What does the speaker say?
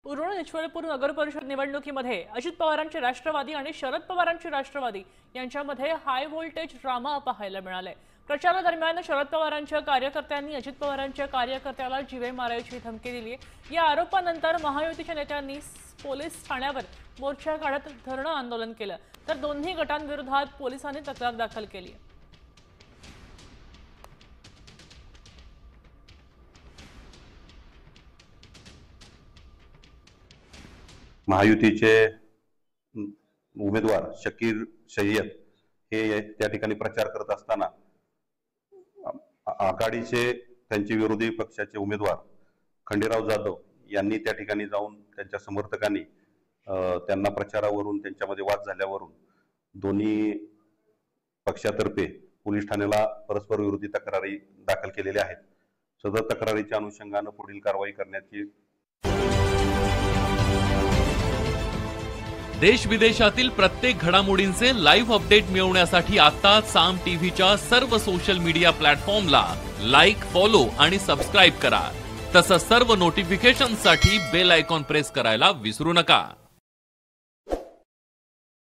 उरण ईश्वरपूर नगर परिषद निवडणुकीमध्ये अजित पवारांचे राष्ट्रवादी आणि शरद पवारांचे राष्ट्रवादी यांच्यामध्ये हाय व्होल्टेज ड्रामा पाहायला मिळाले। प्रचारादरम्यान शरद पवारांच्या कार्यकर्त्यांनी अजित पवारांच्या कार्यकर्त्याला जीवे मारायची धमकी दिली। या आरोपानंतर महायुतीच्या नेत्यांनी पोलीस ठाण्यावर मोर्चा काढत धरणं आंदोलन केलं, तर दोन्ही गटांविरोधात पोलिसांनी तक्रार दाखल केली। महायुतीचे उमेदवार शकीर सय्यद हे त्या ठिकाणी प्रचार करत असताना आघाडीचे त्यांचे विरोधी पक्षाचे उमेदवार खंडेराव जाधव यांनी त्या ठिकाणी जाऊन त्यांच्या समर्थकांनी त्यांना प्रचारावरून त्यांच्यामध्ये वाद झाल्यावरून दोन्ही पक्षातर्फे पोलीस ठाण्याला परस्पर विरोधी तक्रारी दाखल केलेल्या आहेत। सदर तक्रारीच्या अनुषंगाने पुढील कारवाई करण्याची देश विदेशातील प्रत्येक घडामोडींचे लाईव्ह अपडेट मिळवण्यासाठी आता साम टीव्हीच्या सर्व सोशल मीडिया प्लॅटफॉर्मला लाईक, फॉलो आणि सबस्क्राइब करा। तसंच सर्व नोटिफिकेशनसाठी बेल आयकॉन प्रेस करायला विसरू नका।